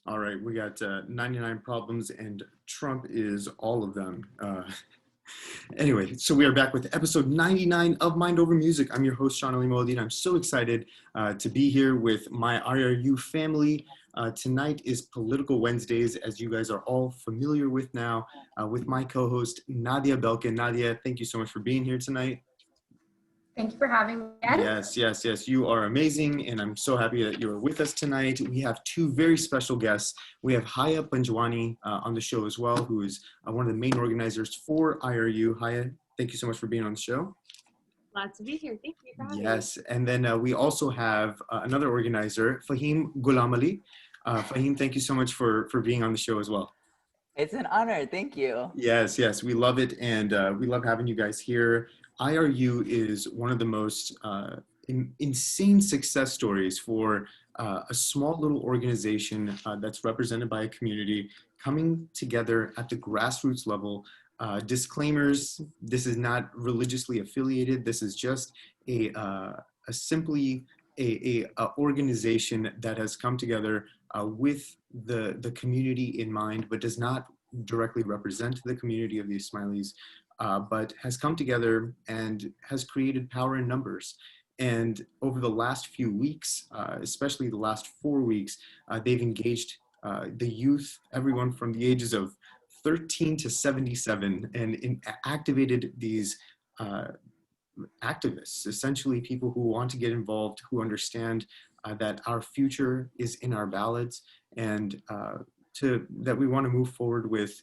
All right, we got 99 problems and Trump is all of them. Anyway, so we are back with episode 99 of Mind Over Music. I'm your host, Sean Ali Moldin. I'm so excited to be here with my IRU family. Tonight is Political Wednesdays, as you guys are all familiar with now, with my co-host, Nadia Belkin. Nadia, thank you so much for being here tonight. Thank you for having me again. Yes. You are amazing, and I'm so happy that you're with us tonight. We have two very special guests. We have Haya Panjwani on the show as well, who is one of the main organizers for IRU. Haya, thank you so much for being on the show. Glad to be here. Thank you for having me. Yes, and then we also have another organizer, Fahim Gulamali. Fahim, thank you so much for being on the show as well. It's an honor. Thank you. Yes, we love it, and we love having you guys here. IRU is one of the most insane success stories for a small little organization that's represented by a community coming together at the grassroots level. Disclaimers, this is not religiously affiliated. This is just a simply a organization that has come together with the community in mind, but does not directly represent the community of the Ismailis, but has come together and has created power in numbers. And over the last few weeks, especially the last 4 weeks, they've engaged the youth, everyone from the ages of 13 to 77, and activated these activists, essentially people who want to get involved, who understand that our future is in our ballads, and that we want to move forward with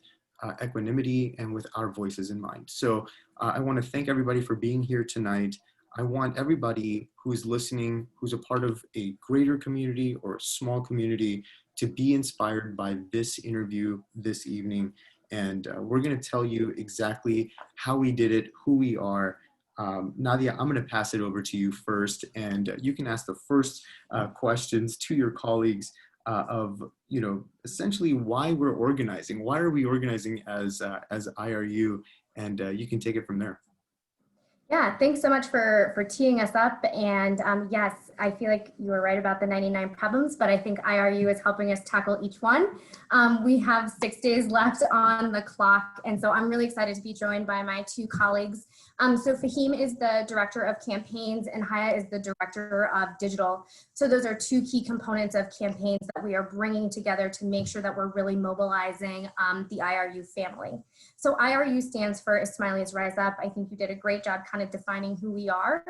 equanimity and with our voices in mind. So I want to thank everybody for being here tonight. I want everybody who's listening, who's a part of a greater community or a small community, to be inspired by this interview this evening. And we're going to tell you exactly how we did it, who we are. Nadia, I'm going to pass it over to you first, and you can ask the first questions to your colleagues of, essentially why we're organizing. Why are we organizing as IRU? And you can take it from there. Yeah, thanks so much for teeing us up. And yes, I feel like you were right about the 99 problems, but I think IRU is helping us tackle each one. We have 6 days left on the clock, and so I'm really excited to be joined by my two colleagues. So Fahim is the director of campaigns, and Haya is the director of digital. So those are two key components of campaigns that we are bringing together to make sure that we're really mobilizing the IRU family. So IRU stands for Ismailis Rise Up. I think you did a great job kind of defining who we are.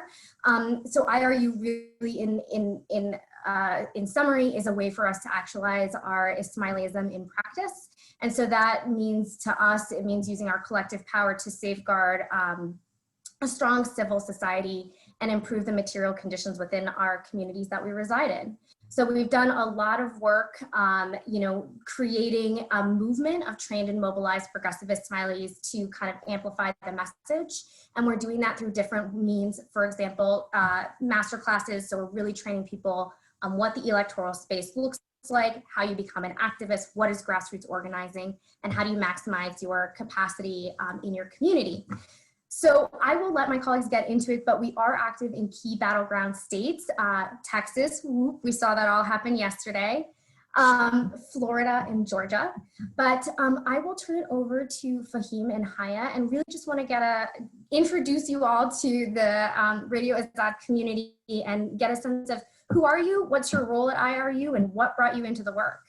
So IRU really in summary is a way for us to actualize our Ismailism in practice. And so that means to us, it means using our collective power to safeguard a strong civil society and improve the material conditions within our communities that we reside in. So we've done a lot of work, creating a movement of trained and mobilized progressive Ismailis to kind of amplify the message. And we're doing that through different means. For example, master classes. So we're really training people on what the electoral space looks like, how you become an activist, what is grassroots organizing, and how do you maximize your capacity in your community. So I will let my colleagues get into it, but we are active in key battleground states, Texas, whoop, we saw that all happen yesterday, Florida and Georgia. But I will turn it over to Fahim and Haya, and really just want to introduce you all to the Radio Azad community and get a sense of who are you, what's your role at IRU, and what brought you into the work?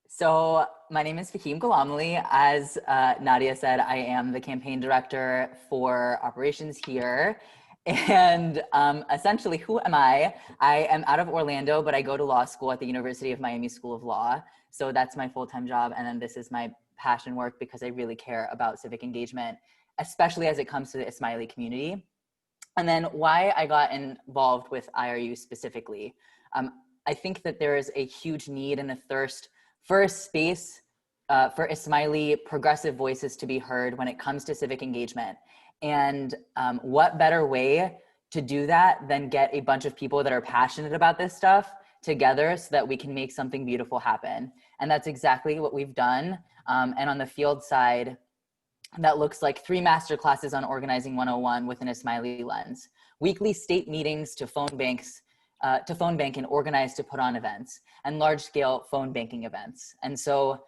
So my name is Fahim Gulamali. As Nadia said, I am the campaign director for operations here. And essentially, who am I? I am out of Orlando, but I go to law school at the University of Miami School of Law. So that's my full-time job. And then this is my passion work because I really care about civic engagement, especially as it comes to the Ismaili community. And then why I got involved with IRU specifically. I think that there is a huge need and a thirst for a space for Ismaili progressive voices to be heard when it comes to civic engagement. And what better way to do that than get a bunch of people that are passionate about this stuff together so that we can make something beautiful happen. And that's exactly what we've done. And on the field side, that looks like 3 master classes on Organizing 101 with an Ismaili lens, weekly state meetings to phone bank and organize to put on events, and large-scale phone banking events. And so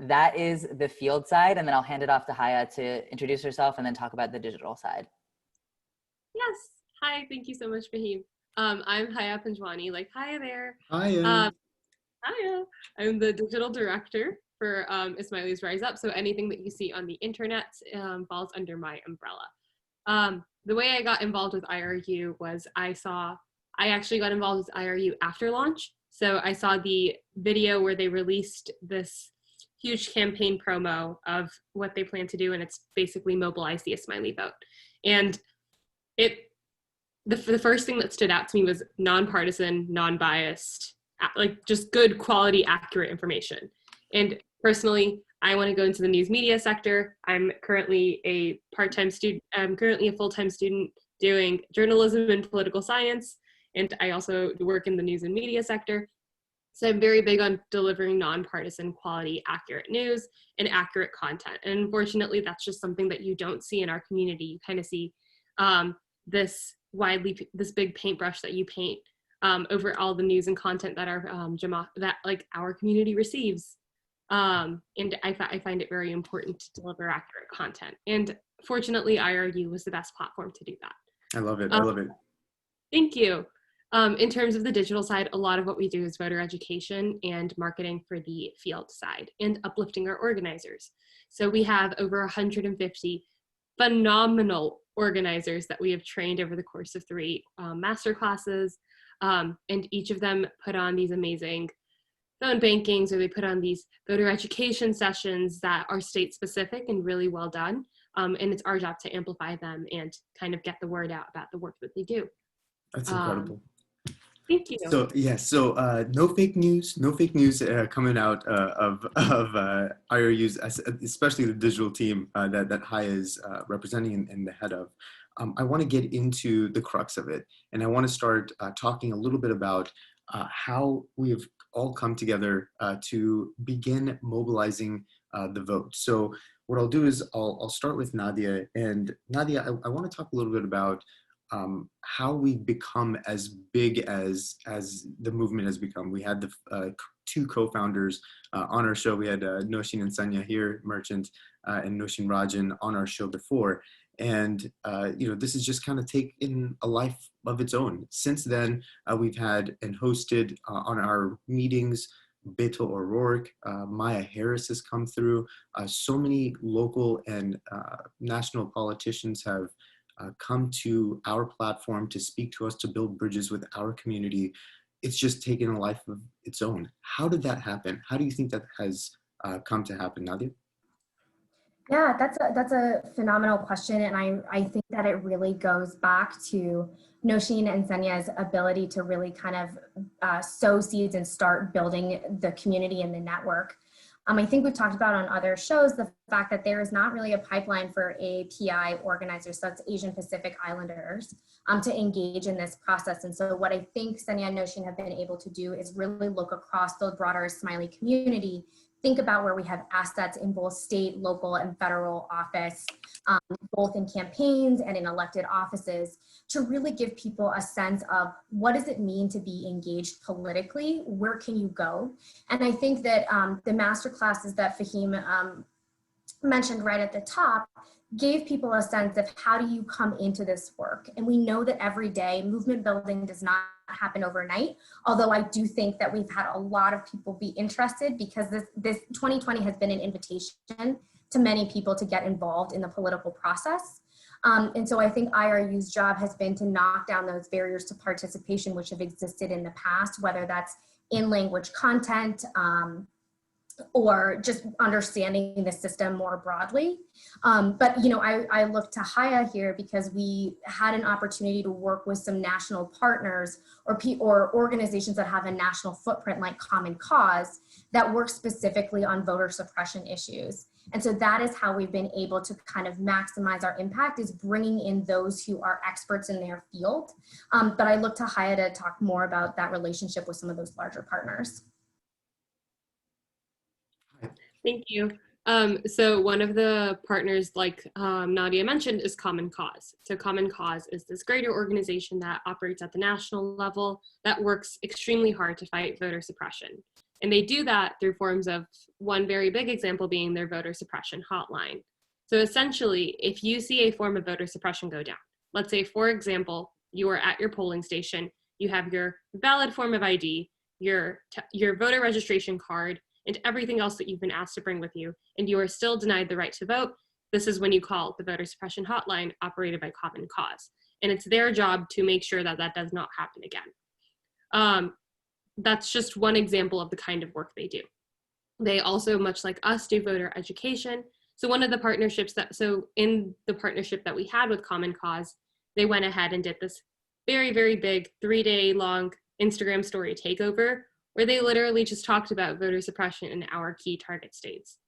that is the field side, and then I'll hand it off to Haya to introduce herself and then talk about the digital side. Yes. Hi. Thank you so much, Fahim. I'm Haya Panjwani. Like, hi there. Hiya. Hiya. I'm the digital director for Ismailis Rise Up. So anything that you see on the internet falls under my umbrella. The way I got involved with IRU was I actually got involved with IRU after launch. So I saw the video where they released this huge campaign promo of what they plan to do, and it's basically mobilize the Ismaili vote. And the first thing that stood out to me was nonpartisan, non-biased, like just good quality, accurate information. And personally, I want to go into the news media sector. I'm currently a part-time student. I'm currently a full-time student doing journalism and political science. And I also work in the news and media sector. So I'm very big on delivering nonpartisan, quality, accurate news and accurate content. And unfortunately, that's just something that you don't see in our community. You kind of see this big paintbrush that you paint over all the news and content that our community receives. And I find it very important to deliver accurate content. And fortunately, IRU was the best platform to do that. I love it. I love it. Thank you. In terms of the digital side, a lot of what we do is voter education and marketing for the field side and uplifting our organizers. So we have over 150 phenomenal organizers that we have trained over the course of 3 master classes. And each of them put on these amazing phone bankings, or they put on these voter education sessions that are state specific and really well done. And it's our job to amplify them and kind of get the word out about the work that they do. That's incredible. Thank you. So no fake news coming out of IRU's, especially the digital team that Haya is representing and the head of. I want to get into the crux of it, and I want to start talking a little bit about how we have all come together to begin mobilizing the vote. So what I'll do is I'll start with Nadia, and Nadia, I want to talk a little bit about how we become as big as the movement has become. We had the 2 co-founders on our show. We had Noshin and Sanya here, Merchant, and Noshin Rajan on our show before. And, this has just kind of taken a life of its own. Since then, we've had and hosted on our meetings, Beto O'Rourke, Maya Harris has come through. So many local and national politicians have come to our platform to speak to us, to build bridges with our community. It's just taken a life of its own. How did that happen? How do you think that has come to happen, Nadia? Yeah, that's a phenomenal question. And I think that it really goes back to Noshin and Sanya's ability to really kind of sow seeds and start building the community and the network. I think we've talked about on other shows the fact that there is not really a pipeline for API organizers, so that's Asian Pacific Islanders, to engage in this process. And so what I think Sanya and Noshin have been able to do is really look across the broader Ismaili community, think about where we have assets in both state, local, and federal office, both in campaigns and in elected offices, to really give people a sense of what does it mean to be engaged politically, where can you go? And I think that the master classes that Fahim mentioned right at the top gave people a sense of how do you come into this work. And we know that every day movement building does not happen overnight, although I do think that we've had a lot of people be interested, because this 2020 has been an invitation to many people to get involved in the political process. And so I think IRU's job has been to knock down those barriers to participation which have existed in the past, whether that's in language content, or just understanding the system more broadly. But I look to Haya here because we had an opportunity to work with some national partners or organizations that have a national footprint like Common Cause that work specifically on voter suppression issues. And so that is how we've been able to kind of maximize our impact, is bringing in those who are experts in their field. But I look to Haya to talk more about that relationship with some of those larger partners. Thank you. So one of the partners, like Nadia mentioned, is Common Cause. So Common Cause is this greater organization that operates at the national level that works extremely hard to fight voter suppression. And they do that through forms of one very big example being their voter suppression hotline. So essentially, if you see a form of voter suppression go down, let's say, for example, you are at your polling station, you have your valid form of ID, your voter registration card, and everything else that you've been asked to bring with you, and you are still denied the right to vote, this is when you call the voter suppression hotline operated by Common Cause. And it's their job to make sure that that does not happen again. That's just one example of the kind of work they do. They also, much like us, do voter education. So one of the partnerships in the partnership that we had with Common Cause, they went ahead and did this very, very big 3-day long Instagram story takeover, where they literally just talked about voter suppression in our key target states.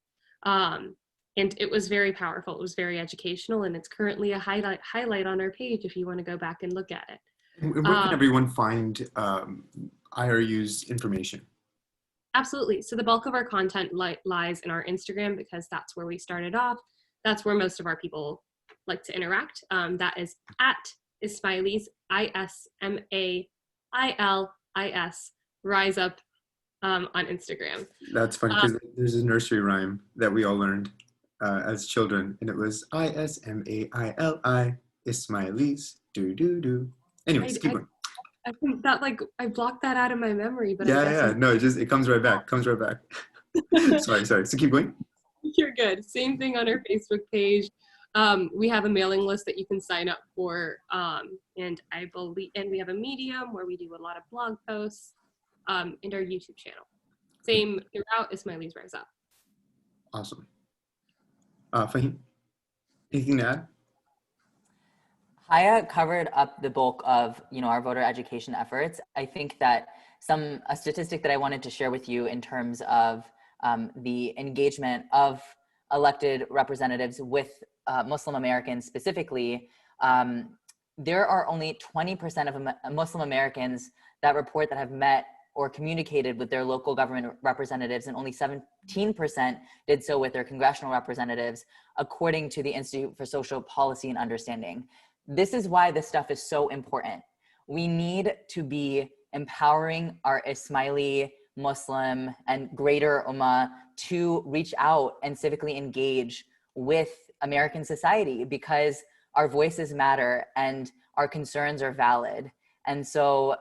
And it was very powerful. It was very educational, and it's currently a highlight on our page if you want to go back and look at it. And where can everyone find IRU's information? Absolutely. So the bulk of our content lies in our Instagram, because that's where we started off. That's where most of our people like to interact. That is at Ismailis, ISMAILIS, Rise Up on Instagram. That's funny because there's a nursery rhyme that we all learned as children, and it was ISMAILI, Ismailis, do do do. Anyways, keep going. I think that I blocked that out of my memory, but Yeah. No, it comes right back. Sorry. So keep going. You're good. Same thing on our Facebook page. We have a mailing list that you can sign up for, and we have a Medium where we do a lot of blog posts, and our YouTube channel. Same throughout Ismailis Rise Up. Awesome. Fahim, anything to add? Haya covered up the bulk of our voter education efforts. I think that a statistic that I wanted to share with you in terms of the engagement of elected representatives with Muslim Americans specifically, there are only 20% of Muslim Americans that report that have met or communicated with their local government representatives, and only 17% did so with their congressional representatives, according to the Institute for Social Policy and Understanding. This is why this stuff is so important. We need to be empowering our Ismaili, Muslim, and greater Ummah to reach out and civically engage with American society, because our voices matter and our concerns are valid. And so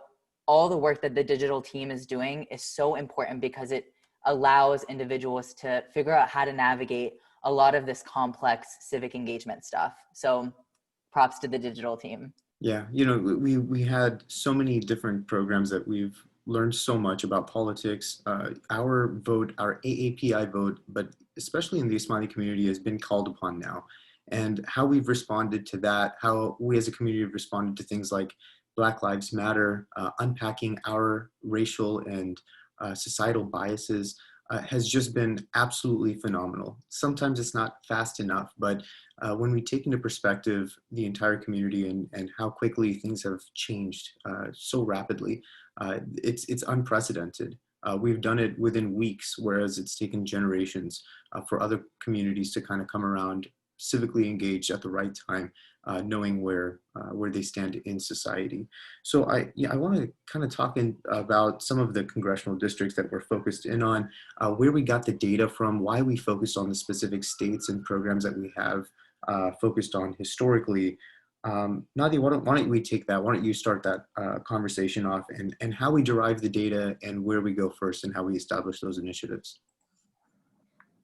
all the work that the digital team is doing is so important, because it allows individuals to figure out how to navigate a lot of this complex civic engagement stuff. So props to the digital team. Yeah, we had so many different programs that we've learned so much about politics. Our vote, our AAPI vote, but especially in the Ismaili community, has been called upon now. And how we've responded to that, how we as a community have responded to things like Black Lives Matter, unpacking our racial and societal biases, has just been absolutely phenomenal. Sometimes it's not fast enough, but when we take into perspective the entire community and how quickly things have changed so rapidly, it's unprecedented. We've done it within weeks, whereas it's taken generations for other communities to kind of come around, civically engaged at the right time, knowing where they stand in society. So I want to kind of talk about some of the congressional districts that we're focused in on, where we got the data from, why we focused on the specific states and programs that we have focused on historically. Nadia, why don't we take that? Why don't you start that conversation off, and how we derive the data and where we go first and how we establish those initiatives?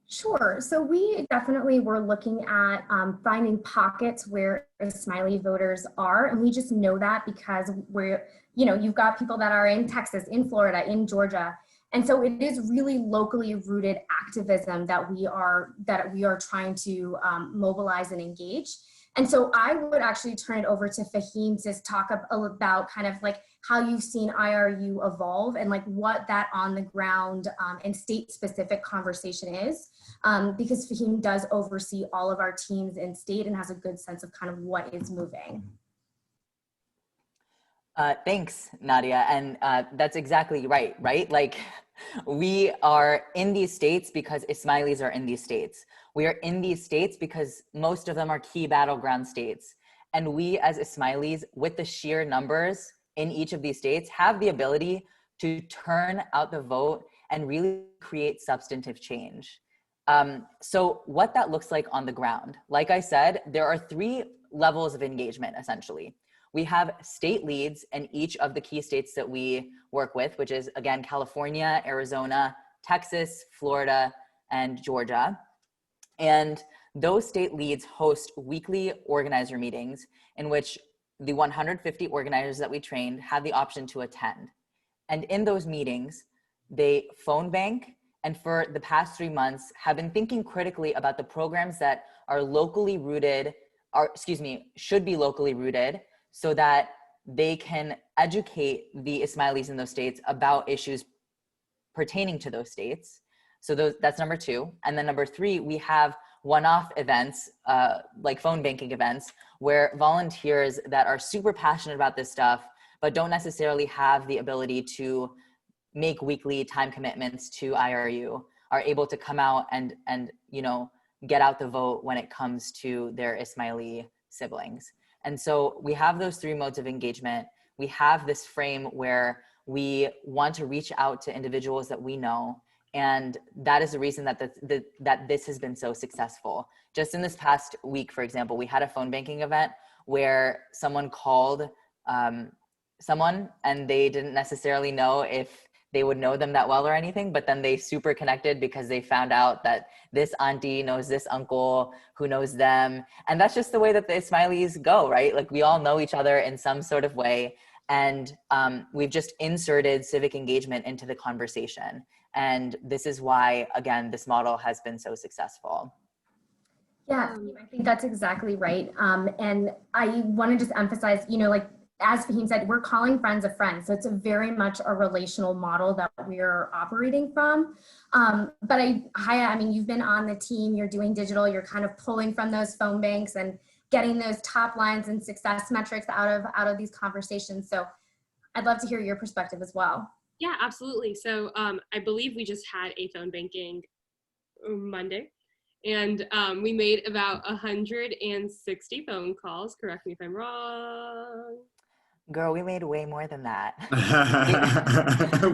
Sure. So we definitely were looking at finding pockets where Ismaili voters are. And we just know that because you've got people that are in Texas, in Florida, in Georgia. And so it is really locally rooted activism that we are trying to mobilize and engage. And so I would actually turn it over to Fahim to talk about kind of like how you've seen IRU evolve and like what that on the ground and state specific conversation is, because Fahim does oversee all of our teams in state and has a good sense of kind of what is moving. Thanks, Nadia. And that's exactly right, right? Like we are in these states because Ismailis are in these states. We are in these states because most of them are key battleground states. And we as Ismailis, with the sheer numbers in each of these states, have the ability to turn out the vote and really create substantive change. So what that looks like on the ground, like I said, there are 3 levels of engagement, essentially. We have state leads in each of the key states that we work with, which is, again, California, Arizona, Texas, Florida, and Georgia. And those state leads host weekly organizer meetings in which the 150 organizers that we trained have the option to attend. And in those meetings, they phone bank, and for the past 3 months have been thinking critically about the programs that are locally rooted, or should be locally rooted, so that they can educate the Ismailis in those states about issues pertaining to those states. So that's number 2. And then number 3, we have one-off events, like phone banking events, where volunteers that are super passionate about this stuff, but don't necessarily have the ability to make weekly time commitments to IRU, are able to come out and get out the vote when it comes to their Ismaili siblings. And so we have those 3 modes of engagement. We have this frame where we want to reach out to individuals that we know. And that is the reason that that this has been so successful. Just in this past week, for example, we had a phone banking event where someone called someone and they didn't necessarily know if they would know them that well or anything, but then they super connected because they found out that this auntie knows this uncle who knows them. And that's just the way that the Ismailis go, right? Like we all know each other in some sort of way. And we've just inserted civic engagement into the conversation. And this is why, again, this model has been so successful. Yeah, I think that's exactly right. And I want to just emphasize, like as Fahim said, we're calling friends of friends. So it's a very much a relational model that we're operating from. But Haya, you've been on the team, you're doing digital, you're kind of pulling from those phone banks and getting those top lines and success metrics out of these conversations. So I'd love to hear your perspective as well. Yeah, absolutely. So I believe we just had a phone banking Monday. And we made about 160 phone calls. Correct me if I'm wrong. Girl, we made way more than that.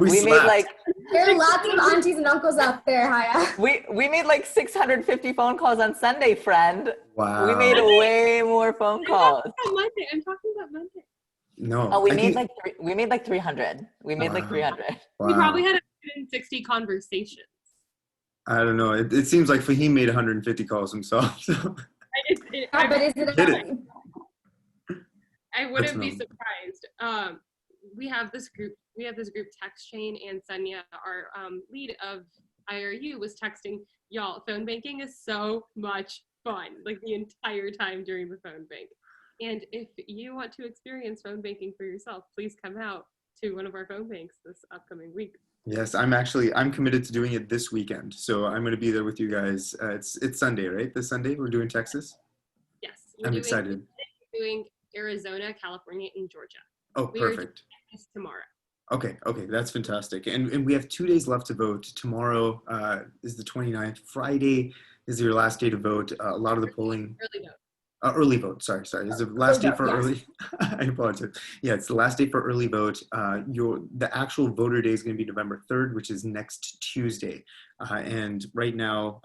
we made like... There are lots of aunties and uncles out there, Haya. We made like 650 phone calls on Sunday, friend. Wow. We made way more phone calls. I'm talking about Monday. No. Oh, we made like 300. We made like 300. Wow. We probably had 160 conversations. I don't know. It seems like Fahim made 150 calls himself. So. But is it I wouldn't be surprised. We have this group text chain, and Sanya, our lead of IRU, was texting, y'all, phone banking is so much fun, like the entire time during the phone bank. And if you want to experience phone banking for yourself, please come out to one of our phone banks this upcoming week. Yes, I'm committed to doing it this weekend. So I'm going to be there with you guys. It's Sunday, right? This Sunday we're doing Texas? Yes. I'm excited. We're doing Arizona, California, and Georgia. Oh, perfect. Tomorrow. Okay, that's fantastic. And we have 2 days left to vote. Tomorrow is the 29th. Friday is your last day to vote. A lot of the polling... Early vote, sorry. Is the last day for early? I apologize. Yeah, it's the last day for early vote. The actual voter day is going to be November 3rd, which is next Tuesday. And right now,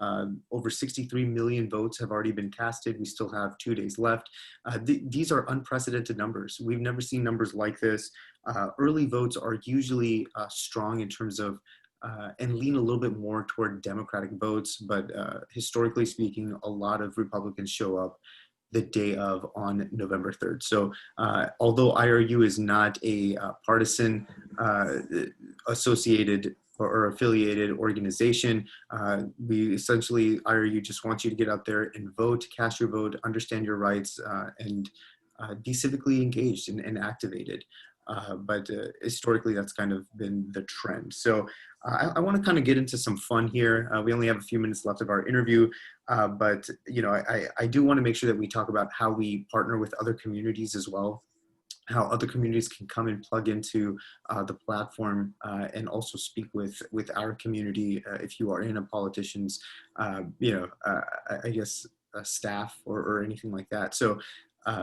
over 63 million votes have already been casted. We still have 2 days left. These are unprecedented numbers. We've never seen numbers like this. Early votes are usually strong in terms of and lean a little bit more toward Democratic votes, but historically speaking, a lot of Republicans show up the day of on November 3rd. So although IRU is not a partisan associated or affiliated organization, we essentially, IRU just wants you to get out there and vote, cast your vote, understand your rights, and be civically engaged and activated. But historically, that's kind of been the trend. So I want to kind of get into some fun here. We only have a few minutes left of our interview, but I do want to make sure that we talk about how we partner with other communities as well. how other communities can come and plug into the platform and also speak with our community if you are in a politician's, I guess, staff or anything like that. So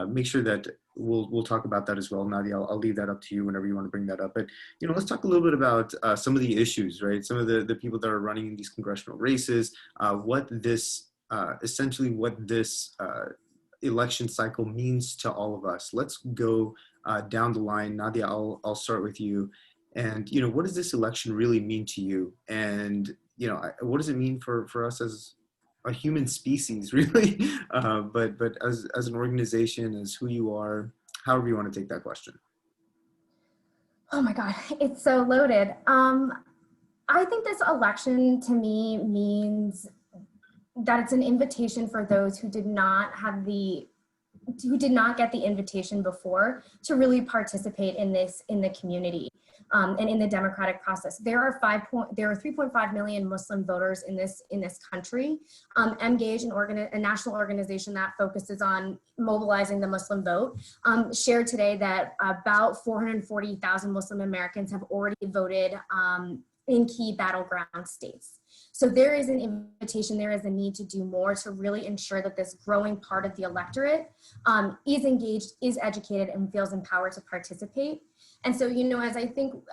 make sure that we'll talk about that as well. Nadia, I'll leave that up to you whenever you want to bring that up. But, let's talk a little bit about some of the issues, right? Some of the people that are running in these congressional races, essentially what this election cycle means to all of us. Let's go down the line. Nadia, I'll start with you. And, what does this election really mean to you? And, what does it mean for us as a human species, really? But as an organization, as who you are, however you want to take that question. Oh my God, it's so loaded. I think this election to me means that it's an invitation for those who did not get the invitation before to really participate in the community and in the democratic process. There are 3.5 million Muslim voters in this country. Engage, a national organization that focuses on mobilizing the Muslim vote, shared today that about 440,000 Muslim Americans have already voted in key battleground states. So there is an invitation, there is a need to do more to really ensure that this growing part of the electorate is engaged, is educated, and feels empowered to participate. And so,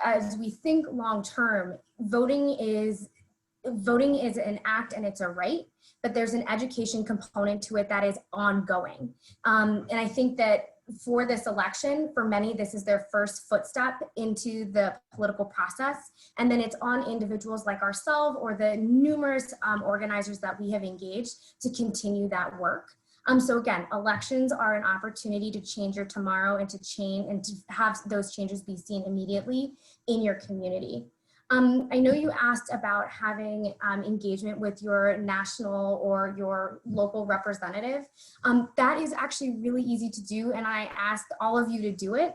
as we think long-term, voting is an act and it's a right, but there's an education component to it that is ongoing. And I think that for this election, for many, this is their first footstep into the political process. And then it's on individuals like ourselves or the numerous organizers that we have engaged to continue that work. So again, elections are an opportunity to change your tomorrow and to have those changes be seen immediately in your community. I know you asked about having engagement with your national or your local representative. That is actually really easy to do, and I asked all of you to do it.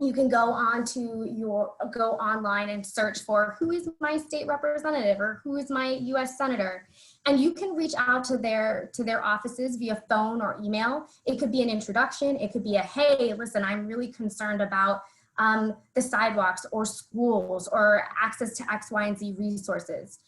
You can go online and search for who is my state representative or who is my U.S. senator, and you can reach out to their offices via phone or email. It could be an introduction. It could be a, hey, listen, I'm really concerned about the sidewalks or schools or access to X, Y, and Z resources.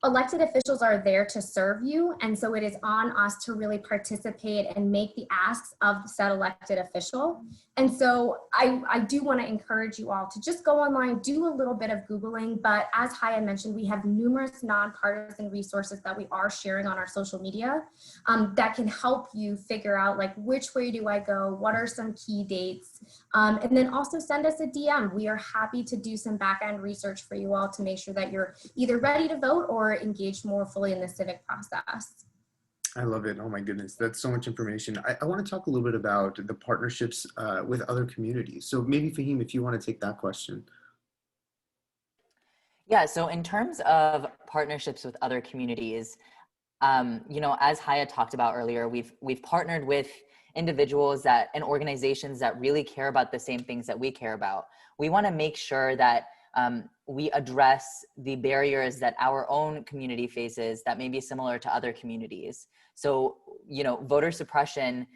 Elected officials are there to serve you, and so it is on us to really participate and make the asks of said elected official. And so I do want to encourage you all to just go online, do a little bit of Googling, but as Haya mentioned, we have numerous nonpartisan resources that we are sharing on our social media that can help you figure out like, which way do I go? What are some key dates? And then also send us a DM. We are happy to do some back-end research for you all to make sure that you're either ready to vote or engaged more fully in the civic process. I love it. Oh my goodness, that's so much information. I want to talk a little bit about the partnerships with other communities. So maybe Fahim, if you want to take that question. Yeah, so in terms of partnerships with other communities, as Haya talked about earlier, we've partnered with individuals and organizations that really care about the same things that we care about. We want to make sure that we address the barriers that our own community faces that may be similar to other communities. So, voter suppression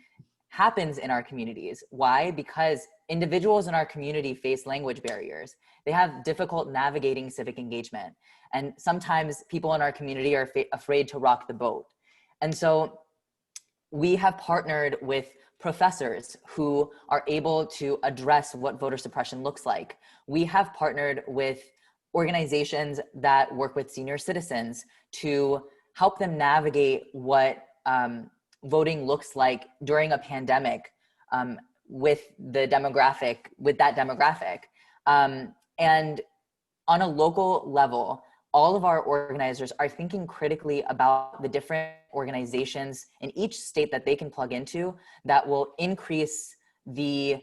happens in our communities. Why? Because individuals in our community face language barriers. They have difficult navigating civic engagement. And sometimes people in our community are afraid to rock the boat. And so we have partnered with professors who are able to address what voter suppression looks like. We have partnered with organizations that work with senior citizens to help them navigate what voting looks like during a pandemic with that demographic. And on a local level, all of our organizers are thinking critically about the different organizations in each state that they can plug into that will increase the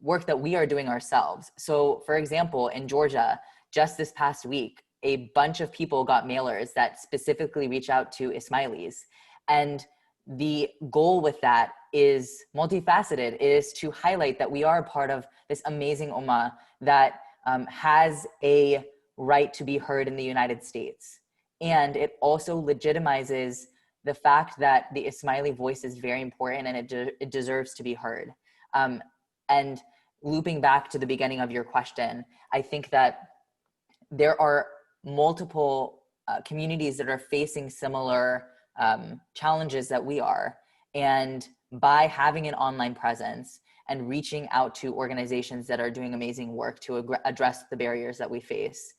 work that we are doing ourselves. So for example, in Georgia, just this past week, a bunch of people got mailers that specifically reach out to Ismailis. And the goal with that is multifaceted. It is to highlight that we are a part of this amazing ummah that has a right to be heard in the United States. And it also legitimizes the fact that the Ismaili voice is very important and it deserves to be heard. And looping back to the beginning of your question, I think that there are multiple communities that are facing similar challenges that we are. And by having an online presence and reaching out to organizations that are doing amazing work to address the barriers that we face,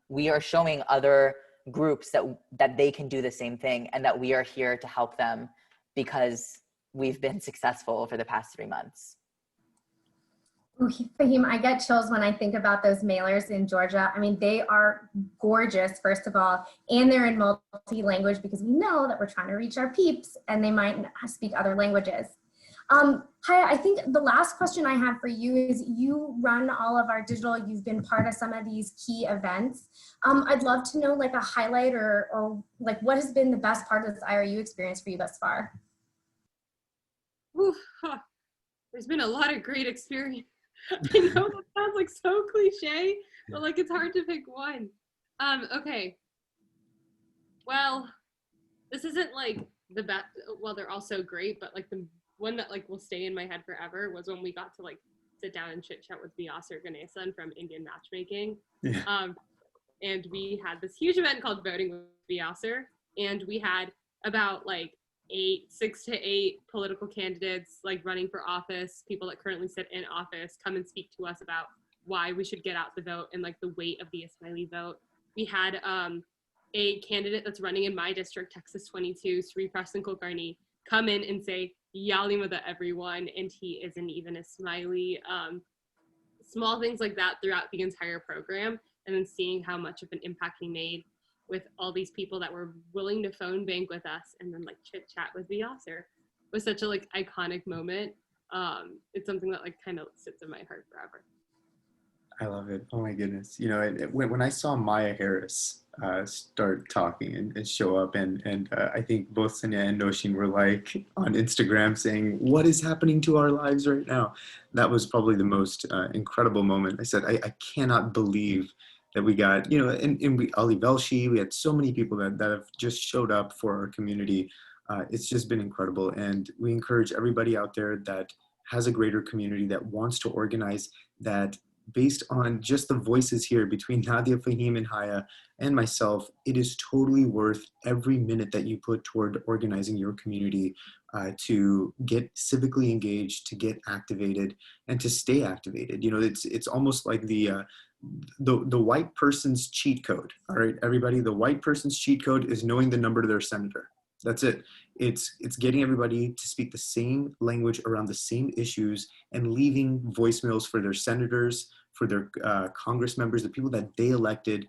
we are showing other groups that they can do the same thing, and that we are here to help them because we've been successful over the past 3 months. Ooh, Fahim, I get chills when I think about those mailers in Georgia. I mean, they are gorgeous, first of all, and they're in multi-language because we know that we're trying to reach our peeps and they might not speak other languages. Haya, I think the last question I have for you is, you run all of our digital, you've been part of some of these key events. I'd love to know like a highlight or like what has been the best part of this IRU experience for you thus far? Ooh, there's been a lot of great experience. I know that sounds like so cliche, but like it's hard to pick one. Okay. Well, this isn't like the best, well, they're all so great, but like the one that like will stay in my head forever was when we got to like sit down and chit chat with Vyasar Ganesan from Indian Matchmaking. Yeah. And we had this huge event called Voting with Vyasar, and we had about like 6 to 8 political candidates like running for office, people that currently sit in office, come and speak to us about why we should get out the vote and like the weight of the Ismaili vote. We had a candidate that's running in my district, Texas 22, Sri Preston Kulkarni, come in and say, Yalimada everyone, and he isn't even Ismaili. Small things like that throughout the entire program, and then seeing how much of an impact he made with all these people that were willing to phone bank with us and then like chit chat with Vyasar was such a like iconic moment. It's something that like kind of sits in my heart forever. I love it. Oh my goodness. You know, when I saw Maya Harris start talking and show up, and I think both Sanya and Noshin were like on Instagram saying, what is happening to our lives right now? That was probably the most incredible moment. I said, I cannot believe that we got, you know, and we, Ali Velshi, we had so many people that have just showed up for our community. It's just been incredible. And we encourage everybody out there that has a greater community that wants to organize, that based on just the voices here between Nadia, Fahim, and Haya, and myself, it is totally worth every minute that you put toward organizing your community to get civically engaged, to get activated, and to stay activated. You know, it's almost like the white person's cheat code. All right, everybody, the white person's cheat code is knowing the number to their senator. That's it. It's getting everybody to speak the same language around the same issues and leaving voicemails for their senators, for their Congress members, the people that they elected,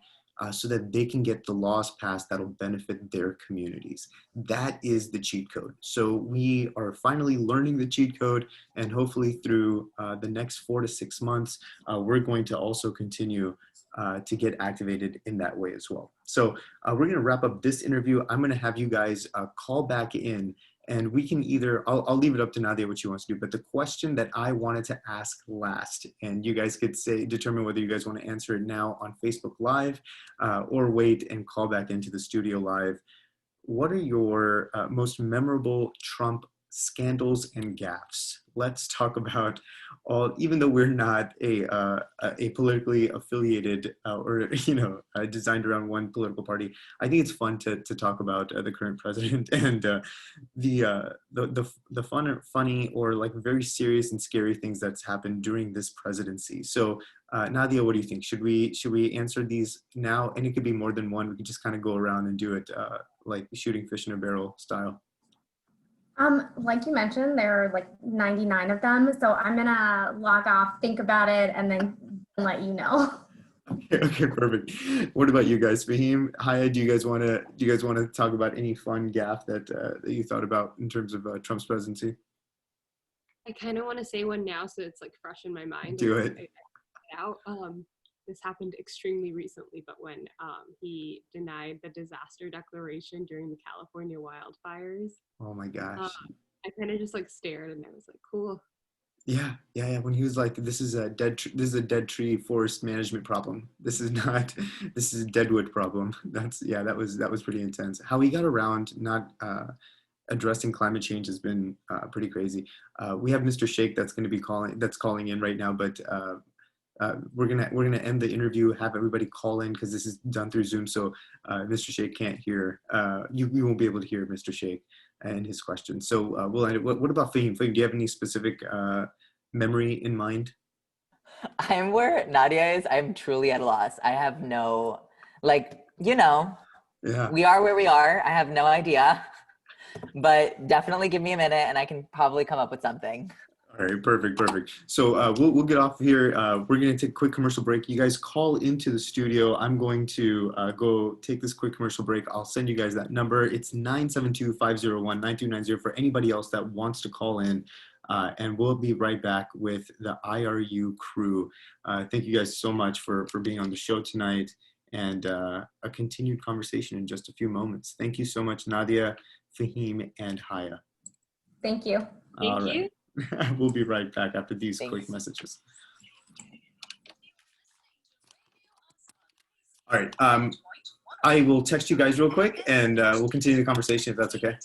so that they can get the laws passed that'll benefit their communities. That is the cheat code. So we are finally learning the cheat code, and hopefully through the next 4 to 6 months, we're going to also continue to get activated in that way as well. So we're going to wrap up this interview. I'm going to have you guys call back in, and we can either, I'll leave it up to Nadia what she wants to do, but the question that I wanted to ask last, and you guys could determine whether you guys want to answer it now on Facebook Live or wait and call back into the studio live. What are your most memorable Trump scandals and gaffes? Let's talk about all, even though we're not a politically affiliated or, you know, designed around one political party. I think it's fun to talk about the current president and the funny or like very serious and scary things that's happened during this presidency. So Nadia, what do you think? Should we answer these now? And it could be more than one. We could just kind of go around and do it like shooting fish in a barrel style. Like you mentioned, there are like 99 of them. So I'm gonna log off, think about it, and then let you know. Okay, perfect. What about you guys, Fahim, Haya? Do you guys want to talk about any fun gaffe that you thought about in terms of Trump's presidency? I kind of want to say one now, so it's like fresh in my mind. Do it. This happened extremely recently, but when he denied the disaster declaration during the California wildfires. Oh my gosh. I kind of just like stared and I was like, cool. Yeah. When he was like, "This is a this is a dead tree forest management problem. This is not, this is a deadwood problem." That was pretty intense. How he got around not addressing climate change has been pretty crazy. We have Mr. Sheikh that's calling in right now, but we're gonna end the interview, have everybody call in because this is done through Zoom. So Mr. Sheikh can't hear. You won't be able to hear Mr. Sheikh and his questions. So we'll end it. What about Fahim? Fahim, do you have any specific memory in mind? I'm where Nadia is. I'm truly at a loss. I have no, like, you know, Yeah. we are where we are. I have no idea, but definitely give me a minute and I can probably come up with something. All right, perfect. So we'll get off here. We're going to take a quick commercial break. You guys call into the studio. I'm going to go take this quick commercial break. I'll send you guys that number. It's 972-501-9290 for anybody else that wants to call in. And we'll be right back with the IRU crew. Thank you guys so much for being on the show tonight, and a continued conversation in just a few moments. Thank you so much, Nadia, Fahim, and Haya. Thank you. Thank you. We'll be right back after these Thanks. quick messages. All right. I will text you guys real quick and we'll continue the conversation if that's okay.